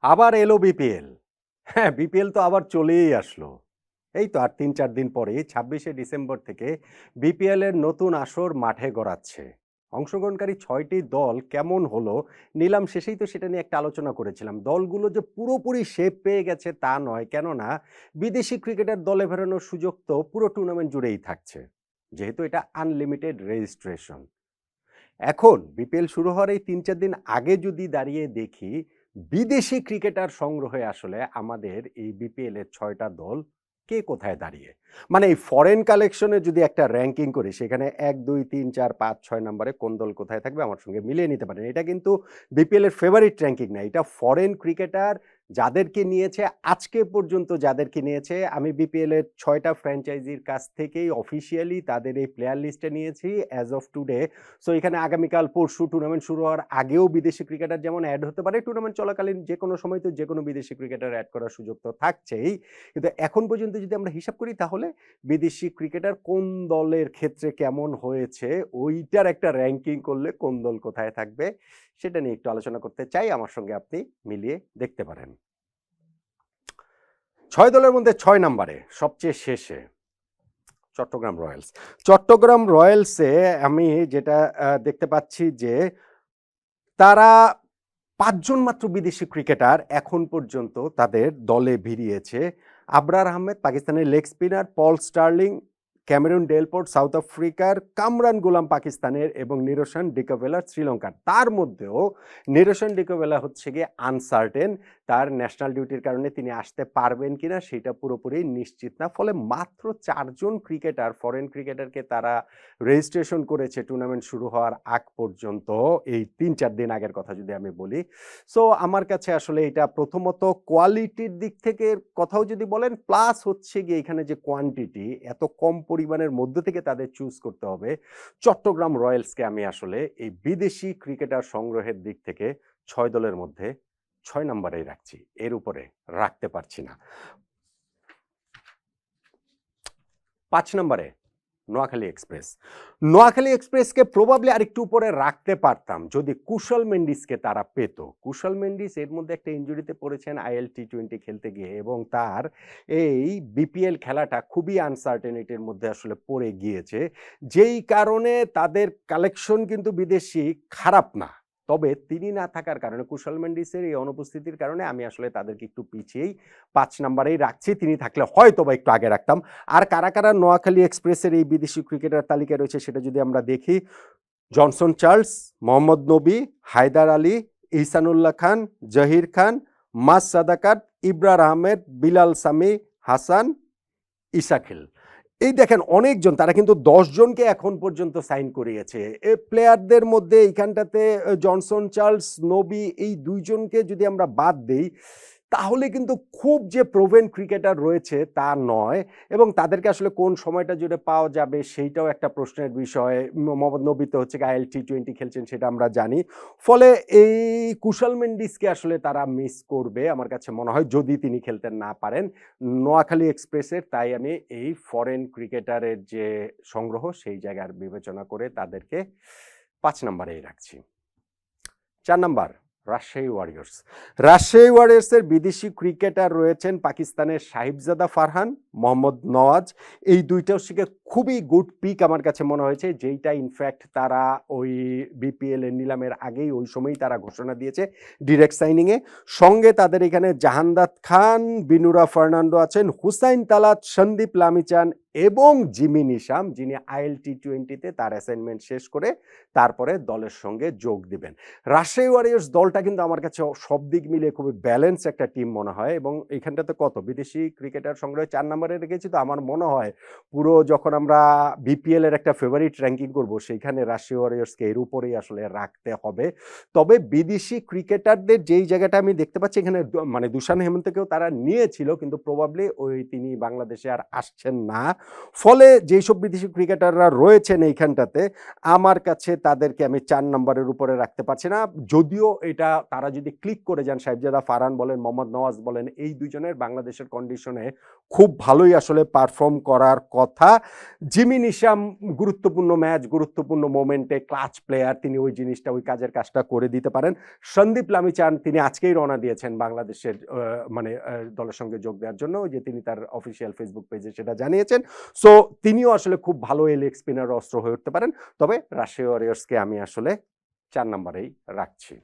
আবার এলো বিপিএল। হ্যাঁ, বিপিএল তো আবার চলেই আসলো। এই তো আর ৩-৪ দিন পরেই ২৬শে ডিসেম্বর থেকে বিপিএল এর নতুন আসর মাঠে গড়াচ্ছে। অংশগ্রহণকারী ৬টি দল কেমন হলো, নিলাম শেষেই তো সেটা নিয়ে একটা আলোচনা করেছিলাম। দলগুলো যে পুরোপুরি শেপ পেয়ে গেছে তা নয়, কেননা বিদেশি ক্রিকেটার দলে ফেরানোর সুযোগ তো পুরো টুর্নামেন্ট জুড়েই থাকছে। যেহেতু এটা আনলিমিটেড রেজিস্ট্রেশন। এখন বিপিএল শুরু হওয়ার এই ৩-৪ দিন আগে যদি দাঁড়িয়ে দেখি, বিদেশি ক্রিকেটার সংগ্রহে আসলে আমাদের এই বিপিএল এর ৬ টা দল কে কোথায় দাঁড়িয়ে? মানে এই ফরেন কালেকশনে যদি একটা র‍্যাংকিং করি, সেখানে ১, ২, ৩, ৪, ৫, ৬ নম্বরে কোন দল কোথায় থাকবে আমার সঙ্গে মিলিয়ে নিতে পারেন। এটা কিন্তু বিপিএল এর ফেভারিট র‍্যাংকিং না। এটা ফরেন ক্রিকেটার যাদেরকে নিয়েছে, আজকে পর্যন্ত যাদেরকে নিয়েছে, আমি বিপিএল এর ৬ টা ফ্র্যাঞ্চাইজির কাছ থেকেই অফিসিয়ালি তাদের এই প্লেয়ার লিস্টে নিয়েছি অ্যাজ অফ টুডে। সো এখানে আগামীকাল পরশু টুর্নামেন্ট শুরু হওয়ার আগেও বিদেশি ক্রিকেটার যেমন এড হতে পারে, টুর্নামেন্ট চলাকালীন যেকোনো সময় তো যেকোনো বিদেশি ক্রিকেটার এড করার সুযোগ তো থাকছেই। কিন্তু এখন পর্যন্ত যদি আমরা হিসাব করি, তাহলে বিদেশি ক্রিকেটার কোন দলের ক্ষেত্রে কেমন হয়েছে ওইটার একটা র‍্যাংকিং করলে কোন দল কোথায় থাকবে সেটা নিয়ে একটু আলোচনা করতে চাই। আমার সঙ্গে আপনি মিলিয়ে দেখতে পারেন। ৬ দলের মধ্যে ৬ নম্বরে সবচেয়ে শেষে চট্টগ্রাম রয়্যালস। চট্টগ্রাম রয়্যালসে আমি যেটা দেখতে পাচ্ছি যে তারা ৫ জন মাত্র বিদেশি ক্রিকেটার এখন পর্যন্ত তাদের দলে ভিড়িয়েছে। আবরার আহমেদ পাকিস্তানের leg spinner, Paul Stirling Cameron Delport South আফ্রিকার, কামরান গুলাম পাকিস্তানের এবং নিরোশন ডিকোভেলা শ্রীলঙ্কার। তার মধ্যেও নিরোশন ডিকোভেলা হচ্ছে গিয়ে আনসার্টেন, তার ন্যাশনাল ডিউটির কারণে তিনি আসতে পারবেন কিনা সেটা পুরোপুরি নিশ্চিত না। ফলে মাত্র ৪ জন ক্রিকেটার, ফরেন ক্রিকেটারকে তারা রেজিস্ট্রেশন করেছে টুর্নামেন্ট শুরু হওয়ার আগ পর্যন্ত, এই ৩-৪ দিন আগের কথা যদি আমি বলি। সো আমার কাছে আসলে এটা প্রথমত কোয়ালিটির দিক থেকে কথাও যদি বলেন, প্লাস হচ্ছে গিয়ে এখানে যে কোয়ান্টিটি, এত কম পরিমাণের মধ্য থেকে তাদের চুজ করতে হবে। চট্টগ্রাম রয়্যালসকে আমি আসলে এই বিদেশি ক্রিকেটার সংগ্রহের দিক থেকে ৬ দলের মধ্যে ৬ নম্বরেই রাখছি, এর উপরে রাখতে পারছি না। ৫ নম্বরে নোয়াখালী এক্সপ্রেস। নোয়াখালী এক্সপ্রেসকে প্রবাবলি আরেকটু উপরে রাখতে পারতাম যদি কুশল মেন্ডিসকে তারা পেত। কুশল মেন্ডিস এর মধ্যে একটা ইনজুরিতে পড়েছেন আইএল টি-20 খেলতে গিয়ে, এবং তার এই বিপিএল খেলাটা খুবই আনসার্টেনিটির মধ্যে আসলে পড়ে গিয়েছে। যেই কারণে তাদের কালেকশন কিন্তু বিদেশি খারাপ না। তবে তিনি না থাকার কারণে, কুশল মেন্ডিসের এই অনুপস্থিতির কারণে আমি আসলে তাদেরকে একটু পিছিয়েই ৫ নম্বরেই রাখছি। তিনি থাকলে হয়তোবা একটু আগে রাখতাম। আর কারা কারা নোয়াখালী এক্সপ্রেসের এই বিদেশি ক্রিকেটার তালিকায় রয়েছে সেটা যদি আমরা দেখি, জনসন চার্লস, মোহাম্মদ নবী, হায়দার আলী, ইহসানুল্লাহ খান, জহির খান, মাস সাদাকাত, ইবরার আহমেদ, বিলাল সামি, হাসান, ইসাখিল। এই দেখেন অনেকজন, তারা কিন্তু ১০ জনকে এখন পর্যন্ত সাইন করিয়েছে। এই প্লেয়ারদের মধ্যে এইখানটাতে জনসন চার্লস, নবী, এই ২ জনকে যদি আমরা বাদ দেই, তাহলে কিন্তু খুব যে প্রোভেন ক্রিকেটার রয়েছে তা নয়, এবং তাদেরকে আসলে কোন সময়টা জুড়ে পাওয়া যাবে সেইটাও একটা প্রশ্নের বিষয়। মোহাম্মদ নবী তো হচ্ছে আইএল টি-20 খেলছেন, সেটা আমরা জানি। ফলে এই কুশল মেন্ডিসকে আসলে তারা মিস করবে আমার কাছে মনে হয়, যদি তিনি খেলতে না পারেন নোয়াখালী এক্সপ্রেসের। তাই আমি এই ফরেন ক্রিকেটারের যে সংগ্রহ সেই জায়গার বিবেচনা করে তাদেরকে ৫ নম্বরেই রাখছি। ৪ নাম্বার রাজশাহী ওয়ারিয়র্স। রাজশাহী ওয়ারিয়র্সের বিদেশি ক্রিকেটার রয়েছেন পাকিস্তানের সাহিবজাদা ফারহান, মোহাম্মদ নওয়াজ। এই ২টা হচ্ছে খুবই গুড পিক আমার কাছে মনে হয়েছে, যেইটা ইনফ্যাক্ট তারা ওই বিপিএল এর নিলামের আগেই ওই সময়ই তারা ঘোষণা দিয়েছে ডিরেক্ট সাইনিংয়ে। সঙ্গে তাদের এখানে জাহানদাদ খান, বিনুরা ফার্নান্ডো আছেন, হুসাইন তালাত, সন্দীপ লামিচান এবং জিমি নিশাম, যিনি আইএল টি-20তে তার অ্যাসাইনমেন্ট শেষ করে তারপরে দলের সঙ্গে যোগ দিবেন। রাজশাহী ওয়ারিয়র্স দলটা কিন্তু আমার কাছে সব দিক মিলিয়ে খুবই ব্যালেন্স একটা টিম মনে হয়, এবং এখানটাতে কত বিদেশি ক্রিকেটার সংগ্রহে ৪ নম্বরে রেখেছি। তো আমার মনে হয় পুরো যখন আমরা বিপিএল এর একটা ফেভারিট র্যাঙ্কিং করব, সেইখানে রাজশাহী ওয়ারিয়র্সকে এর উপরেই আসলে রাখতে হবে। তবে বিদেশি ক্রিকেটারদের যেই জায়গাটা আমি দেখতে পাচ্ছি এখানে, মানে দুশান হেমন্তকেও তারা নিয়েছিল, কিন্তু প্রবাবলি ওই তিনি বাংলাদেশে আর আসছেন না। ফলে যেসব বিদেশি ক্রিকেটাররা রয়েছেন এইখানটাতে, আমার কাছে তাদেরকে আমি ৪ নম্বরের উপরে রাখতে পারছি না। যদিও এটা তারা যদি ক্লিক করে যান, সাহেবজাদা ফারহান বলেন, মোহাম্মদ নওয়াজ বলেন, এই ২ জনের বাংলাদেশের কন্ডিশনে খুব ভালোই আসলে পারফর্ম করার কথা। জিমি নিশাম গুরুত্বপূর্ণ ম্যাচ, গুরুত্বপূর্ণ মোমেন্টে ক্লাচ প্লেয়ার, তিনি ওই জিনিসটা, ওই কাজের কাজটা করে দিতে পারেন। সন্দীপ লামিচান তিনি আজকেই রওনা দিয়েছেন বাংলাদেশের দলের সঙ্গে যোগ দেওয়ার জন্য, ওই যে তিনি তার অফিসিয়াল ফেসবুক পেজে সেটা জানিয়েছেন। সো তিনিও আসলে খুব ভালো এই লেগ স্পিনার অস্ত্র হয়ে উঠতে পারেন। তবে রাজশাহী ওয়ারিয়র্সকে আমি আসলে 4 নম্বরেই রাখছি।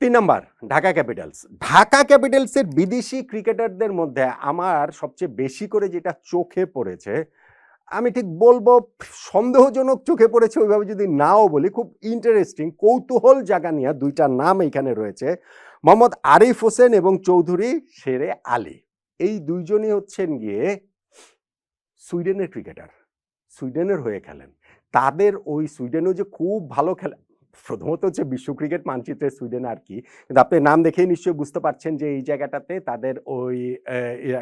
3 নাম্বার ঢাকা ক্যাপিটালস। ঢাকা ক্যাপিটালসের বিদেশি ক্রিকেটারদের মধ্যে আমার সবচেয়ে বেশি করে যেটা চোখে পড়েছে, আমি ঠিক বলবো সন্দেহজনক চোখে পড়েছে ওইভাবে যদি নাও বলি, খুব ইন্টারেস্টিং কৌতূহল জাগা নিয়ে 2টা নাম এখানে রয়েছে, মোহাম্মদ আরিফ হোসেন এবং চৌধুরী শেরে আলী। এই 2জনই হচ্ছেন গিয়ে সুইডেনের ক্রিকেটার, সুইডেনের হয়ে খেলেন। তাদের ওই সুইডেনও যে খুব ভালো খেলে, প্রথমত হচ্ছে বিশ্ব ক্রিকেট মানচিত্রে সুইডেন আর কি, কিন্তু আপনি নাম দেখেই নিশ্চয়ই বুঝতে পারছেন যে এই জায়গাটাতে তাদের ওই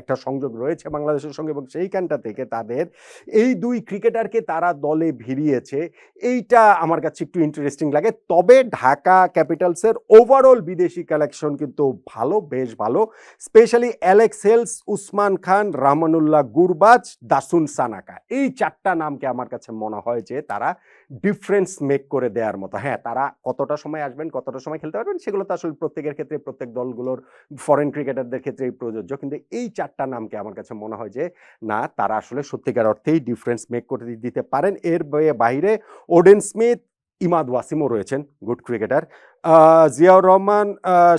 একটা সংযোগ রয়েছে বাংলাদেশের সঙ্গে, এবং সেইখানটা থেকে তাদের এই 2 ক্রিকেটারকে তারা দলে ভিড়িয়েছে। এইটা আমার কাছে একটু ইন্টারেস্টিং লাগে। তবে ঢাকা ক্যাপিটালসের ওভারঅল বিদেশি কালেকশন কিন্তু ভালো, বেশ ভালো। স্পেশালি অ্যালেক্স হেলস, উসমান খান, রহমানুল্লাহ গুরবাজ, দাসুন সানাকা, এই 4টা নামকে আমার কাছে মনে হয় যে তারা ডিফারেন্স মেক করে দেওয়ার মতো। হ্যাঁ, তারা কতটা সময় আসবেন, কতটা সময় খেলতে পারবেন, সেগুলো তো আসলে প্রত্যেকের ক্ষেত্রে, প্রত্যেক দলগুলোর ফরেন ক্রিকেটারদের ক্ষেত্রেই প্রযোজ্য। কিন্তু এই 4টা নামকে আমার কাছে মনে হয় যে না, তারা আসলে সত্যিকার অর্থেই ডিফারেন্স মেক করে দিতে পারেন। এর বাইরে ওডেন স্মিথ, ইমাদ ওয়াসিমও রয়েছেন, good cricketer. Ziaur Rahman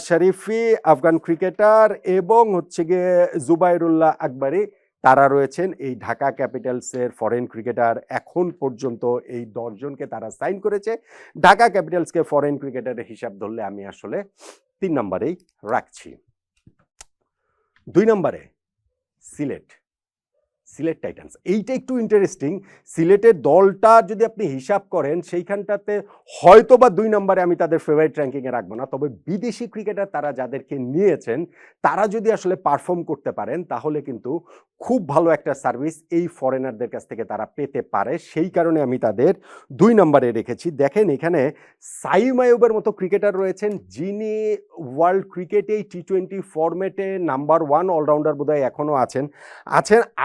Sharifi, Afghan cricketer, এবং হচ্ছে গিয়ে জুবাইরুল্লাহ আকবরী, তারা রয়েছেন এই ঢাকা ক্যাপিটালসের ফরেন ক্রিকেটার। এখন পর্যন্ত এই 10 জনকে তারা সাইন করেছে। ঢাকা ক্যাপিটালসকে ফরেন ক্রিকেটারের হিসাব ধরলে আমি আসলে 3 নম্বরেই রাখছি। 2 নম্বরে সিলেট, সিলেট টাইটান্স। এইটা একটু ইন্টারেস্টিং। সিলেটের দলটা যদি আপনি হিসাব করেন সেইখানটাতে হয়তো বা 2 নম্বরে আমি তাদের ফেভারিট র্যাঙ্কিংয়ে রাখবো না, তবে বিদেশি ক্রিকেটার তারা যাদেরকে নিয়েছেন তারা যদি আসলে পারফর্ম করতে পারেন তাহলে কিন্তু খুব ভালো একটা সার্ভিস এই ফরেনারদের কাছ থেকে তারা পেতে পারে। সেই কারণে আমি তাদের 2 নম্বরে রেখেছি। দেখেন এখানে সাইম আইয়ুবের মতো ক্রিকেটার রয়েছেন, যিনি ওয়ার্ল্ড ক্রিকেটে টি-20 ফরম্যাটে নাম্বার 1 অলরাউন্ডার বোধহয় এখনো আছেন।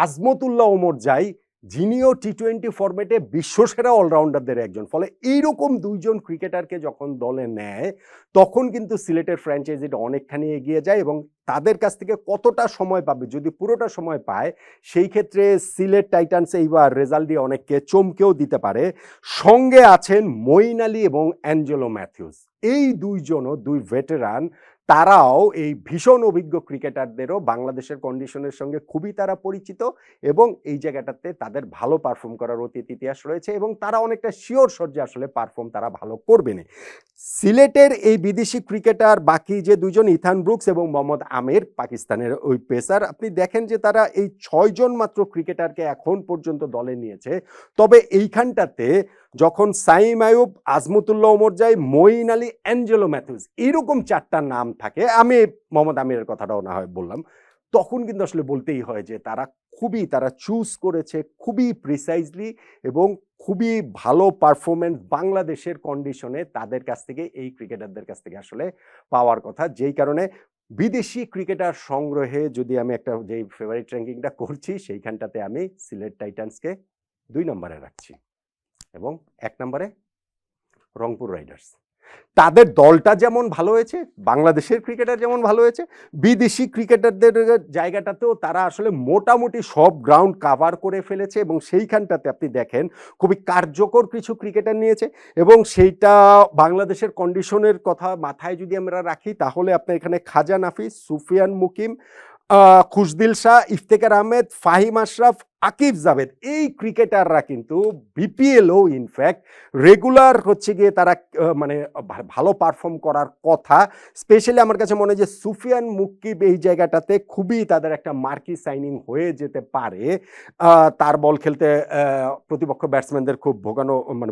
আজমতুল্লাহ ওমর জাই, যিনিও টি-20 ফরম্যাটে বিশ্বসেরা অলরাউন্ডারদের একজন। ফলে এইরকম 2 জন ক্রিকেটারকে যখন দলে নেয় তখন কিন্তু সিলেটের ফ্র্যাঞ্চাইজিটা অনেকখানি এগিয়ে যায়, এবং তাদের কাছ থেকে কতটা সময় পাবে, যদি পুরোটা সময় পায় সেই ক্ষেত্রে সিলেট টাইটান্স এইবার রেজাল্ট দিয়ে অনেককে চমকেও দিতে পারে। সঙ্গে আছেন মঈন আলী এবং অ্যাঞ্জেলো ম্যাথিউস, এই 2 জনও 2 ভেটেরান। তারাও এই ভীষণ অভিজ্ঞ ক্রিকেটারদেরও বাংলাদেশের কন্ডিশনের সঙ্গে খুবই তারা পরিচিত, এবং এই জায়গাটাতে তাদের ভালো পারফর্ম করার অতীত ইতিহাস রয়েছে, এবং তারা অনেকটা শিওর শট যে আসলে পারফর্ম তারা ভালো করবে না। সিলেটের এই বিদেশি ক্রিকেটার বাকি যে 2 জন, ইথান ব্রুকস এবং মোহাম্মদ আমির, পাকিস্তানের ওই পেসার, আপনি দেখেন যে তারা এই 6 জন মাত্র ক্রিকেটারকে এখন পর্যন্ত দলে নিয়েছে। তবে এইখানটাতে যখন সাইম আইয়ুব, আজমতুল্লাহ ওমর জাই, মঈন আলী, অ্যাঞ্জেলো ম্যাথিউস এরকম 4টা নাম থাকে, আমি মোহাম্মদ আমিরের কথাটাও না হয় বললাম, তখন কিন্তু আসলে বলতেই হয় যে তারা চুজ করেছে খুবই প্রিসাইজলি, এবং খুবই ভালো পারফরমেন্স বাংলাদেশের কন্ডিশনে তাদের কাছ থেকে, এই ক্রিকেটারদের কাছ থেকে আসলে পাওয়ার কথা। যেই কারণে বিদেশি ক্রিকেটার সংগ্রহে যদি আমি একটা যেই ফেভারিট র্যাঙ্কিংটা করছি সেইখানটাতে আমি সিলেট টাইটান্সকে 2 নম্বরে রাখছি, এবং 1 নম্বরে রংপুর রাইডার্স। তাদের দলটা যেমন ভালো হয়েছে, বাংলাদেশের ক্রিকেটার যেমন ভালো হয়েছে, বিদেশি ক্রিকেটারদের জায়গাটাতেও তারা আসলে মোটামুটি সব গ্রাউন্ড কাভার করে ফেলেছে, এবং সেইখানটাতে আপনি দেখেন খুবই কার্যকর কিছু ক্রিকেটার নিয়েছে, এবং সেইটা বাংলাদেশের কন্ডিশনের কথা মাথায় যদি আমরা রাখি তাহলে আপনার এখানে খাজা নাফিস, সুফিয়ান মুকিম, খুশদিল শাহ, ইফতেখার আহমেদ, ফাহিম আশরাফ, আকিব জাভেদ, এই ক্রিকেটাররা কিন্তু বিপিএলও ইনফ্যাক্ট রেগুলার হচ্ছে গিয়ে তারা ভালো পারফর্ম করার কথা। স্পেশালি আমার কাছে মনে হয় যে সুফিয়ান মুকিব এই জায়গাটাতে খুবই তাদের একটা মার্কি সাইনিং হয়ে যেতে পারে। তার বল খেলতে প্রতিপক্ষ ব্যাটসম্যানদের খুব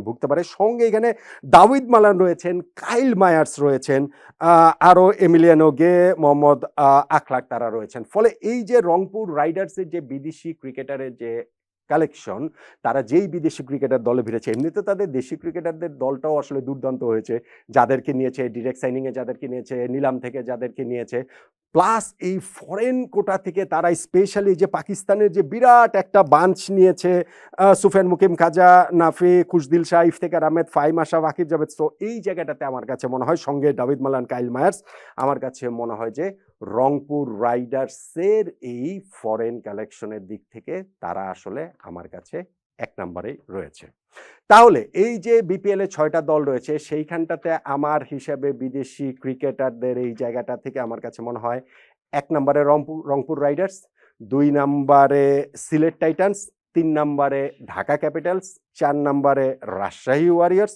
ভুগতে পারে। সঙ্গে এখানে দাউদ মালান রয়েছেন, কাইল মায়ার্স রয়েছেন, আরও এমিলিয়ানো গে, মোহাম্মদ আখলাক, তারা রয়েছেন। ফলে এই যে রংপুর রাইডার্সের যে বিদেশি ক্রিকেটারের যে কালেকশন, তারা যেই বিদেশি ক্রিকেটার দলে ভিড়েছে, এমনিতে তাদের দেশি ক্রিকেটারদের দলটাও আসলে দুর্দান্ত হয়েছে। যাদেরকে নিয়েছে ডিরেক্ট সাইনিংয়ে, যাদেরকে নিয়েছে নিলাম থেকে, যাদেরকে নিয়েছে প্লাস এই ফরেন কোটা থেকে তারা স্পেশালি যে পাকিস্তানের যে বিরাট একটা বাঞ্চ নিয়েছে, সুফিয়ান মুকিম, খাজা নাফি, খুশদিল শাহ, ইফতেখার আহমেদ, ফাহিম আশরাফ, আকিব জাভেদ। সো এই জায়গাটাতে আমার কাছে মনে হয় সঙ্গে দাভিদ মালান, কাইল মায়ার্স, আমার কাছে মনে হয় যে রংপুর রাইডার্সের এই ফরেন কালেকশনের দিক থেকে তারা আসলে আমার কাছে ১ নম্বরেই রয়েছে। তাহলে এই যে বিপিএল এ ৬টা দল রয়েছে সেইখানটাতে আমার হিসাবে বিদেশি ক্রিকেটারদের এই জায়গাটা থেকে আমার কাছে মনে হয় ১ নম্বরে রংপুর রাইডার্স, ২ নম্বরে সিলেট টাইটান্স, ৩ নম্বরে ঢাকা ক্যাপিটালস, ৪ নম্বরে রাজশাহী ওয়ারিয়র্স,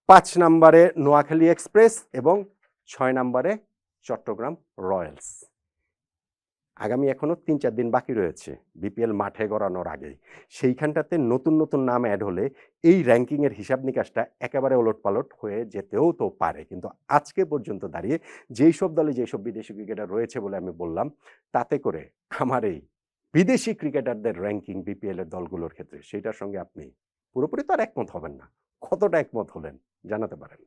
৫ নম্বরে নোয়াখালী এক্সপ্রেস এবং ৬ নম্বরে চট্টগ্রাম রয়্যালস। আগামী এখনো ৩-৪ দিন বাকি রয়েছে বিপিএল মাঠে গড়ানোর আগেই। সেইখানটাতে নতুন, নতুন নাম এড হলে এই র‍্যাংকিং এর হিসাব নিকাশটা একেবারে ওলটপালট হয়ে যেতেও তো পারে। কিন্তু আজকে পর্যন্ত দাঁড়িয়ে যেইসব দলে যেসব বিদেশি ক্রিকেটার রয়েছে বলে আমি বললাম, তাতে করে আমার এই বিদেশি ক্রিকেটারদের র‍্যাংকিং বিপিএল এর দলগুলোর ক্ষেত্রে সেইটার সঙ্গে আপনি পুরোপুরি তো আর একমত হবেন না। কতটা একমত হলেন জানাতে পারেন।